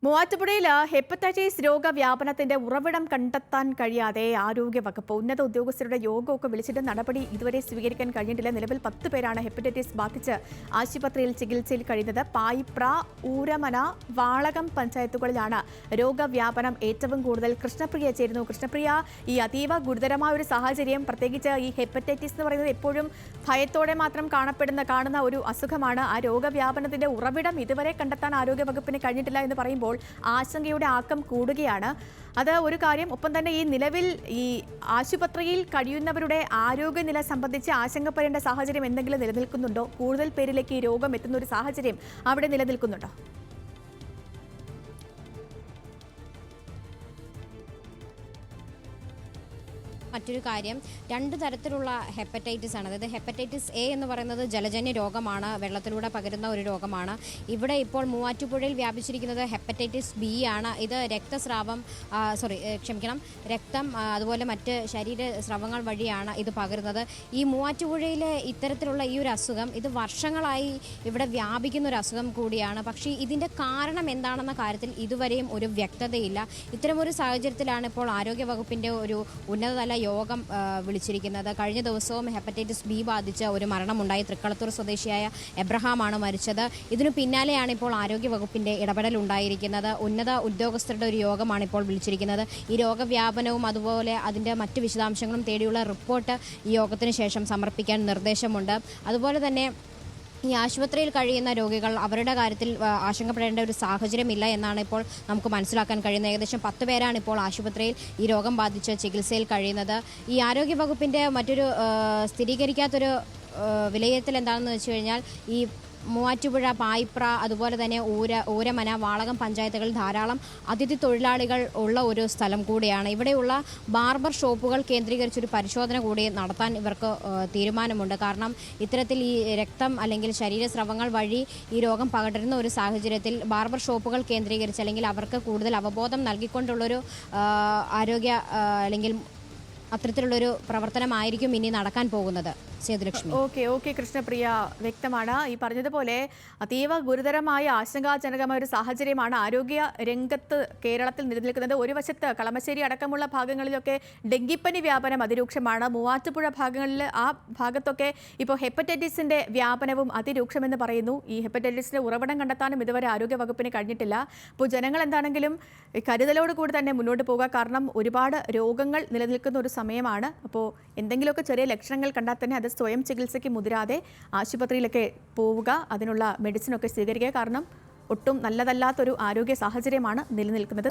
മൂവാറ്റുപുഴയിൽ ഹെപ്പറ്റൈറ്റിസ് രോഗവ്യാപനത്തിന്റെ ഉറവിടം കണ്ടെത്താൻ കഴിയാതെ ആരോഗ്യവകുപ്പ് ഉന്നത ഉദ്യോഗസ്ഥരുടെ യോഗമൊക്കെ വിളിച്ചിട്ട് നടപടി ഇതുവരെ സ്വീകരിക്കാൻ കഴിഞ്ഞിട്ടില്ല. നിലവിൽ 10 പേരാണ് ഹെപ്പറ്റൈറ്റിസ് ബാധിച്ച് ആശുപത്രിയിൽ ചികിത്സയിൽ കഴിയുന്നത്. പായിപ്ര, ഊരമന, വാളകം പഞ്ചായത്തുകളിലാണ് രോഗവ്യാപനം ഏറ്റവും കൂടുതൽ. കൃഷ്ണപ്രിയ ചേരുന്നു. കൃഷ്ണപ്രിയ, ഈ അതീവ ഗുരുതരമായ ഒരു സാഹചര്യം, പ്രത്യേകിച്ച് ഈ ഹെപ്പറ്റൈറ്റിസ് എന്ന് പറയുന്നത് എപ്പോഴും ഭയത്തോടെ മാത്രം കാണുന്ന ഒരു അസുഖമാണ്. ആ രോഗവ്യാപനത്തിന്റെ ഉറവിടം ഇതുവരെ കണ്ടെത്താൻ ആരോഗ്യവകുപ്പിന് കഴിഞ്ഞിട്ടില്ല എന്ന് പറയുമ്പോൾ ആശങ്കയുടെ ആക്കം കൂടുകയാണ്. അത് ഒരു കാര്യം. ഒപ്പം തന്നെ ഈ നിലവിൽ ഈ ആശുപത്രിയിൽ കഴിയുന്നവരുടെ ആരോഗ്യനില സംബന്ധിച്ച് ആശങ്കപ്പെടേണ്ട സാഹചര്യം എന്തെങ്കിലും നിലനിൽക്കുന്നുണ്ടോ? കൂടുതൽ പേരിലേക്ക് ഈ രോഗം എത്തുന്ന ഒരു സാഹചര്യം അവിടെ നിലനിൽക്കുന്നുണ്ടോ? മറ്റൊരു കാര്യം, 2 തരത്തിലുള്ള ഹെപ്പറ്റൈറ്റിസ് ആണ്. അതായത് ഹെപ്പറ്റൈറ്റിസ് എ എന്ന് പറയുന്നത് ജലജന്യ രോഗമാണ്, വെള്ളത്തിലൂടെ പകരുന്ന ഒരു രോഗമാണ്. ഇവിടെ ഇപ്പോൾ മൂവാറ്റുപുഴയിൽ വ്യാപിച്ചിരിക്കുന്നത് ഹെപ്പറ്റൈറ്റിസ് ബി ആണ്. ഇത് രക്തം അതുപോലെ മറ്റ് ശരീരസ്രവങ്ങൾ വഴിയാണ് ഇത് പകരുന്നത്. ഈ മൂവാറ്റുപുഴയിലെ ഇത്തരത്തിലുള്ള ഈ ഒരു അസുഖം ഇത് വർഷങ്ങളായി ഇവിടെ വ്യാപിക്കുന്ന ഒരു അസുഖം കൂടിയാണ്. പക്ഷേ ഇതിൻ്റെ കാരണം എന്താണെന്ന കാര്യത്തിൽ ഇതുവരെയും ഒരു വ്യക്തതയില്ല. ഇത്തരമൊരു സാഹചര്യത്തിലാണ് ഇപ്പോൾ ആരോഗ്യവകുപ്പിൻ്റെ ഒരു ഉന്നതതല യോഗം വിളിച്ചിരിക്കുന്നത്. കഴിഞ്ഞ ദിവസവും ഹെപ്പറ്റൈറ്റിസ് ബി ബാധിച്ച ഒരു മരണമുണ്ടായി. തൃക്കളത്തൂർ സ്വദേശിയായ എബ്രഹാമാണ് മരിച്ചത്. ഇതിനു പിന്നാലെയാണ് ഇപ്പോൾ ആരോഗ്യവകുപ്പിൻ്റെ ഇടപെടൽ ഉണ്ടായിരിക്കുന്നത്. ഉന്നത ഉദ്യോഗസ്ഥരുടെ ഒരു യോഗമാണ് ഇപ്പോൾ വിളിച്ചിരിക്കുന്നത്. ഈ രോഗവ്യാപനവും അതുപോലെ അതിൻ്റെ മറ്റ് വിശദാംശങ്ങളും തേടിയുള്ള റിപ്പോർട്ട് ഈ യോഗത്തിന് ശേഷം സമർപ്പിക്കാൻ നിർദ്ദേശമുണ്ട്. അതുപോലെ തന്നെ ഈ ആശുപത്രിയിൽ കഴിയുന്ന രോഗികൾ അവരുടെ കാര്യത്തിൽ ആശങ്കപ്പെടേണ്ട ഒരു സാഹചര്യമില്ല എന്നാണ് ഇപ്പോൾ നമുക്ക് മനസ്സിലാക്കാൻ കഴിയുന്നത്. ഏകദേശം 10 പേരാണ് ഇപ്പോൾ ആശുപത്രിയിൽ ഈ രോഗം ബാധിച്ച് ചികിത്സയിൽ കഴിയുന്നത്. ഈ ആരോഗ്യവകുപ്പിൻ്റെ മറ്റൊരു സ്ഥിരീകരിക്കാത്തൊരു വിലയിരുത്തൽ എന്താണെന്ന് വെച്ച് കഴിഞ്ഞാൽ, ഈ മൂവാറ്റുപുഴ, പായിപ്ര, അതുപോലെ തന്നെ ഊരമന, വാളകം പഞ്ചായത്തുകളിൽ ധാരാളം അതിഥി തൊഴിലാളികൾ ഉള്ള ഒരു സ്ഥലം കൂടിയാണ്. ഇവിടെയുള്ള ബാർബർ ഷോപ്പുകൾ കേന്ദ്രീകരിച്ചൊരു പരിശോധന കൂടി നടത്താൻ ഇവർക്ക് തീരുമാനമുണ്ട്. കാരണം ഇത്തരത്തിൽ ഈ രക്തം അല്ലെങ്കിൽ ശരീരസ്രവങ്ങൾ വഴി ഈ രോഗം പകരുന്ന ഒരു സാഹചര്യത്തിൽ ബാർബർ ഷോപ്പുകൾ കേന്ദ്രീകരിച്ച് അല്ലെങ്കിൽ അവർക്ക് കൂടുതൽ അവബോധം നൽകിക്കൊണ്ടുള്ളൊരു ആരോഗ്യ അല്ലെങ്കിൽ അത്തരത്തിലുള്ളൊരു പ്രവർത്തനമായിരിക്കും ഇനി നടക്കാൻ പോകുന്നത്. ഓക്കെ കൃഷ്ണപ്രിയ, വ്യക്തമാണ്. ഈ പറഞ്ഞതുപോലെ അതീവ ഗുരുതരമായ ആശങ്കാജനകമായ ഒരു സാഹചര്യമാണ് ആരോഗ്യ രംഗത്ത് കേരളത്തിൽ നിലനിൽക്കുന്നത്. ഒരു വശത്ത് കളമശ്ശേരി അടക്കമുള്ള ഭാഗങ്ങളിലൊക്കെ ഡെങ്കിപ്പനി വ്യാപനം അതിരൂക്ഷമാണ്. മൂവാറ്റുപുഴ ഭാഗങ്ങളിൽ ആ ഭാഗത്തൊക്കെ ഇപ്പോൾ ഹെപ്പറ്റൈറ്റിസിന്റെ വ്യാപനവും അതിരൂക്ഷമെന്ന് പറയുന്നു. ഈ ഹെപ്പറ്റൈറ്റിസിന്റെ ഉറവിടം കണ്ടെത്താനും ഇതുവരെ ആരോഗ്യവകുപ്പിന് കഴിഞ്ഞിട്ടില്ല. അപ്പോൾ ജനങ്ങൾ എന്താണെങ്കിലും കരുതലോടുകൂടി തന്നെ മുന്നോട്ട് പോകുക. കാരണം ഒരുപാട് രോഗങ്ങൾ നിലനിൽക്കുന്ന ഒരു സമയമാണ്. അപ്പോൾ എന്തെങ്കിലുമൊക്കെ ചെറിയ ലക്ഷണങ്ങൾ കണ്ടാൽ തന്നെ അത് സ്വയം ചികിത്സയ്ക്ക് മുതിരാതെ ആശുപത്രിയിലൊക്കെ പോവുക, അതിനുള്ള മെഡിസിനൊക്കെ സ്വീകരിക്കുക. കാരണം ഒട്ടും നല്ലതല്ലാത്തൊരു ആരോഗ്യ സാഹചര്യമാണ് നിലനിൽക്കുന്നത്.